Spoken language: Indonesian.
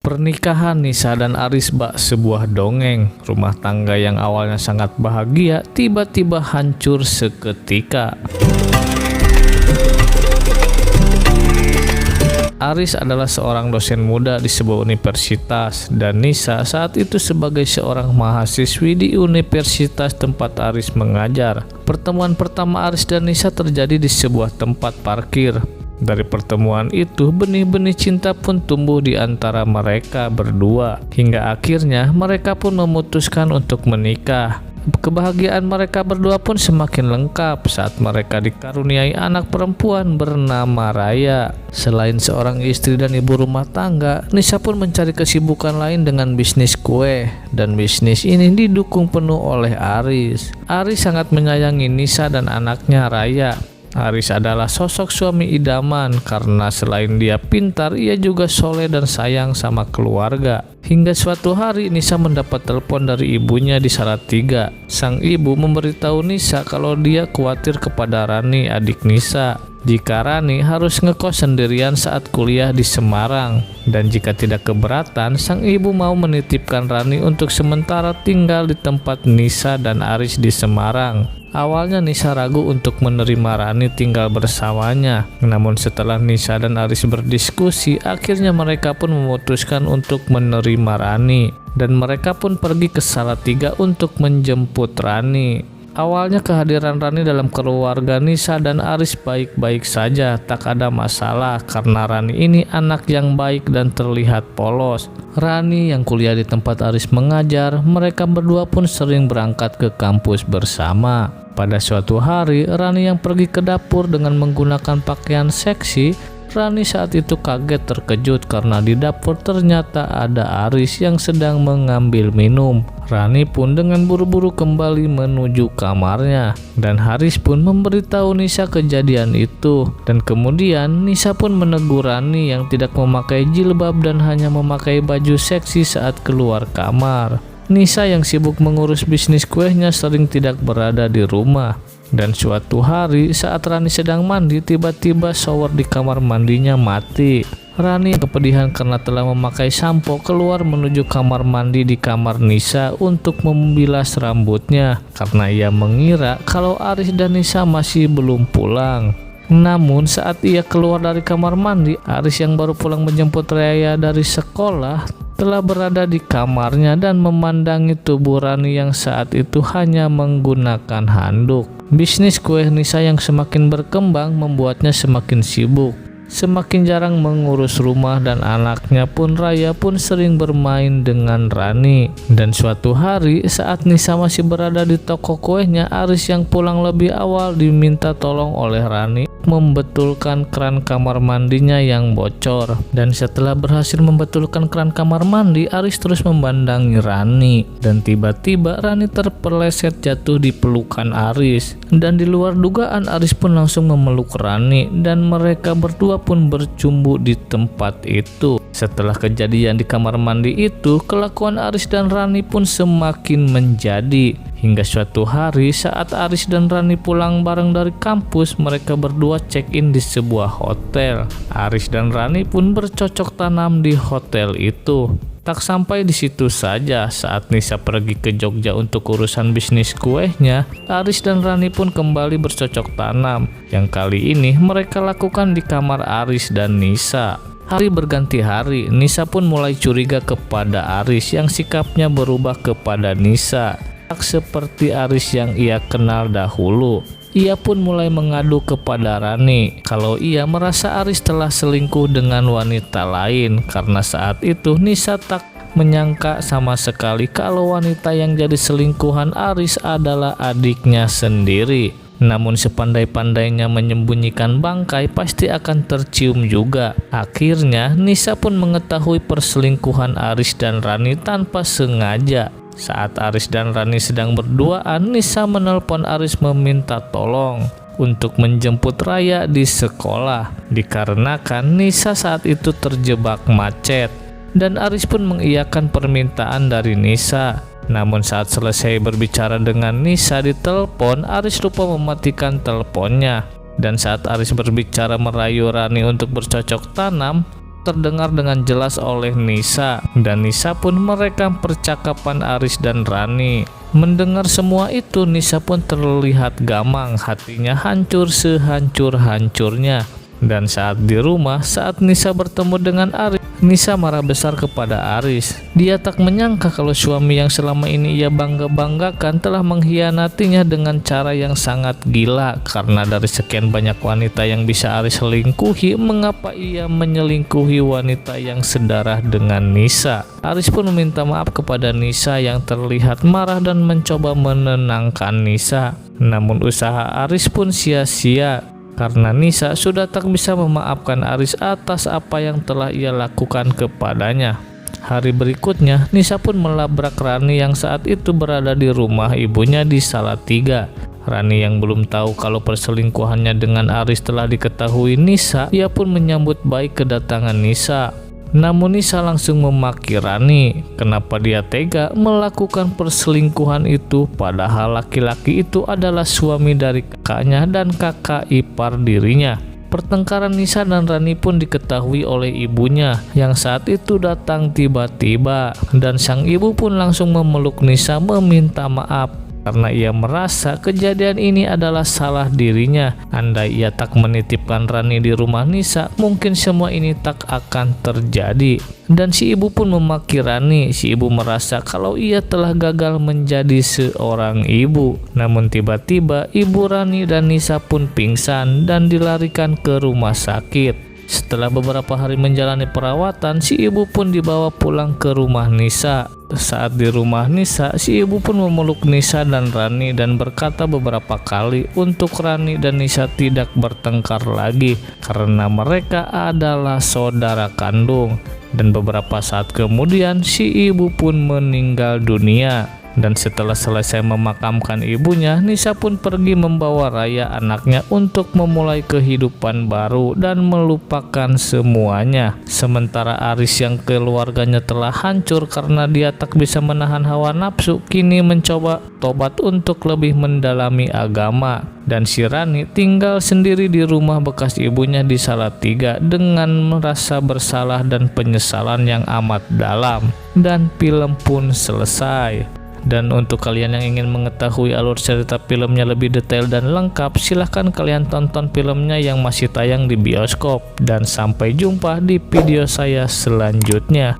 Pernikahan Nisa dan Aris bak sebuah dongeng. Rumah tangga yang awalnya sangat bahagia tiba-tiba hancur seketika. Aris adalah seorang dosen muda di sebuah universitas dan Nisa saat itu sebagai seorang mahasiswi di universitas tempat Aris mengajar. Pertemuan pertama Aris dan Nisa terjadi di sebuah tempat parkir. Dari pertemuan itu, benih-benih cinta pun tumbuh di antara mereka berdua. Hingga akhirnya mereka pun memutuskan untuk menikah. Kebahagiaan mereka berdua pun semakin lengkap saat mereka dikaruniai anak perempuan bernama Raya. Selain seorang istri dan ibu rumah tangga, Nisa pun mencari kesibukan lain dengan bisnis kue. Dan bisnis ini didukung penuh oleh Aris. Aris sangat menyayangi Nisa dan anaknya Raya. Aris adalah sosok suami idaman karena selain dia pintar, ia juga soleh dan sayang sama keluarga. Hingga suatu hari Nisa mendapat telepon dari ibunya di Salatiga. Sang ibu memberitahu Nisa kalau dia khawatir kepada Rani, adik Nisa, jika Rani harus ngekos sendirian saat kuliah di Semarang. Dan jika tidak keberatan, sang ibu mau menitipkan Rani untuk sementara tinggal di tempat Nisa dan Aris di Semarang. Awalnya Nisa ragu untuk menerima Rani tinggal bersamanya. Namun setelah Nisa dan Aris berdiskusi, akhirnya mereka pun memutuskan untuk menerima Rani. Dan mereka pun pergi ke Salatiga untuk menjemput Rani. Awalnya kehadiran Rani dalam keluarga Nisa dan Aris baik-baik saja, tak ada masalah karena Rani ini anak yang baik dan terlihat polos. Rani yang kuliah di tempat Aris mengajar, mereka berdua pun sering berangkat ke kampus bersama. Pada suatu hari, Rani yang pergi ke dapur dengan menggunakan pakaian seksi. Rani saat itu kaget terkejut karena di dapur ternyata ada Aris yang sedang mengambil minum. Rani pun dengan buru-buru kembali menuju kamarnya dan Aris pun memberitahu Nisa kejadian itu. Dan kemudian Nisa pun menegur Rani yang tidak memakai jilbab dan hanya memakai baju seksi saat keluar kamar. Nisa yang sibuk mengurus bisnis kuenya sering tidak berada di rumah. Dan suatu hari saat Rani sedang mandi, tiba-tiba shower di kamar mandinya mati. Rani kepedihan karena telah memakai sampo keluar menuju kamar mandi di kamar Nisa untuk membilas rambutnya karena ia mengira kalau Aris dan Nisa masih belum pulang. Namun saat ia keluar dari kamar mandi, Aris yang baru pulang menjemput Raya dari sekolah telah berada di kamarnya dan memandangi tubuh Rani yang saat itu hanya menggunakan handuk. Bisnis kue Nisa yang semakin berkembang membuatnya semakin sibuk. Semakin jarang mengurus rumah dan anaknya pun Raya pun sering bermain dengan Rani. Dan suatu hari saat Nisa masih berada di toko kuenya, Aris yang pulang lebih awal diminta tolong oleh Rani membetulkan keran kamar mandinya yang bocor. Dan setelah berhasil membetulkan keran kamar mandi, Aris terus memandangi Rani. Dan tiba-tiba Rani terpeleset jatuh di pelukan Aris. Dan di luar dugaan Aris pun langsung memeluk Rani dan mereka berdua pun bercumbu di tempat itu. Setelah kejadian di kamar mandi itu, kelakuan Aris dan Rani pun semakin menjadi. Hingga suatu hari saat Aris dan Rani pulang bareng dari kampus, mereka berdua check-in di sebuah hotel. Aris dan Rani pun bercocok tanam di hotel itu. Tak sampai di situ saja, saat Nisa pergi ke Jogja untuk urusan bisnis kuenya, Aris dan Rani pun kembali bercocok tanam. Yang kali ini mereka lakukan di kamar Aris dan Nisa. Hari berganti hari, Nisa pun mulai curiga kepada Aris yang sikapnya berubah kepada Nisa. Tak seperti Aris yang ia kenal dahulu. Ia pun mulai mengadu kepada Rani kalau ia merasa Aris telah selingkuh dengan wanita lain karena saat itu Nisa tak menyangka sama sekali kalau wanita yang jadi selingkuhan Aris adalah adiknya sendiri. Namun sepandai-pandainya menyembunyikan bangkai pasti akan tercium juga. Akhirnya Nisa pun mengetahui perselingkuhan Aris dan Rani tanpa sengaja. Saat Aris dan Rani sedang berduaan, Nisa menelpon Aris meminta tolong untuk menjemput Raya di sekolah dikarenakan Nisa saat itu terjebak macet. Dan Aris pun mengiyakan permintaan dari Nisa. Namun saat selesai berbicara dengan Nisa di telepon, Aris lupa mematikan teleponnya. Dan saat Aris berbicara merayu Rani untuk bercocok tanam, terdengar dengan jelas oleh Nisa, dan Nisa pun merekam percakapan Aris dan Rani. Mendengar semua itu, Nisa pun terlihat gamang, hatinya hancur sehancur-hancurnya. Dan saat di rumah, saat Nisa bertemu dengan Aris, Nisa marah besar kepada Aris. Dia tak menyangka kalau suami yang selama ini ia bangga-banggakan telah mengkhianatinya dengan cara yang sangat gila. Karena dari sekian banyak wanita yang bisa Aris selingkuhi, mengapa ia menyelingkuhi wanita yang sedarah dengan Nisa? Aris pun meminta maaf kepada Nisa yang terlihat marah dan mencoba menenangkan Nisa. Namun usaha Aris pun sia-sia, karena Nisa sudah tak bisa memaafkan Aris atas apa yang telah ia lakukan kepadanya. Hari berikutnya, Nisa pun melabrak Rani yang saat itu berada di rumah ibunya di Salatiga. Rani yang belum tahu kalau perselingkuhannya dengan Aris telah diketahui Nisa, ia pun menyambut baik kedatangan Nisa. Namun Nisa langsung memaki Rani, kenapa dia tega melakukan perselingkuhan itu padahal laki-laki itu adalah suami dari kakaknya dan kakak ipar dirinya. Pertengkaran Nisa dan Rani pun diketahui oleh ibunya yang saat itu datang tiba-tiba, dan sang ibu pun langsung memeluk Nisa meminta maaf. Karena ia merasa kejadian ini adalah salah dirinya. Andai ia tak menitipkan Rani di rumah Nisa, mungkin semua ini tak akan terjadi. Dan si ibu pun memaki Rani. Si ibu merasa kalau ia telah gagal menjadi seorang ibu. Namun tiba-tiba ibu Rani dan Nisa pun pingsan dan dilarikan ke rumah sakit. Setelah beberapa hari menjalani perawatan, si ibu pun dibawa pulang ke rumah Nisa. Saat di rumah Nisa, si ibu pun memeluk Nisa dan Rani dan berkata beberapa kali untuk Rani dan Nisa tidak bertengkar lagi karena mereka adalah saudara kandung. Dan beberapa saat kemudian, si ibu pun meninggal dunia. Dan setelah selesai memakamkan ibunya, Nisa pun pergi membawa Raya anaknya untuk memulai kehidupan baru dan melupakan semuanya. Sementara Aris yang keluarganya telah hancur karena dia tak bisa menahan hawa nafsu, kini mencoba tobat untuk lebih mendalami agama. Dan si Rani tinggal sendiri di rumah bekas ibunya di Salatiga dengan merasa bersalah dan penyesalan yang amat dalam. Dan film pun selesai. Dan untuk kalian yang ingin mengetahui alur cerita filmnya lebih detail dan lengkap, silahkan kalian tonton filmnya yang masih tayang di bioskop. Dan sampai jumpa di video saya selanjutnya.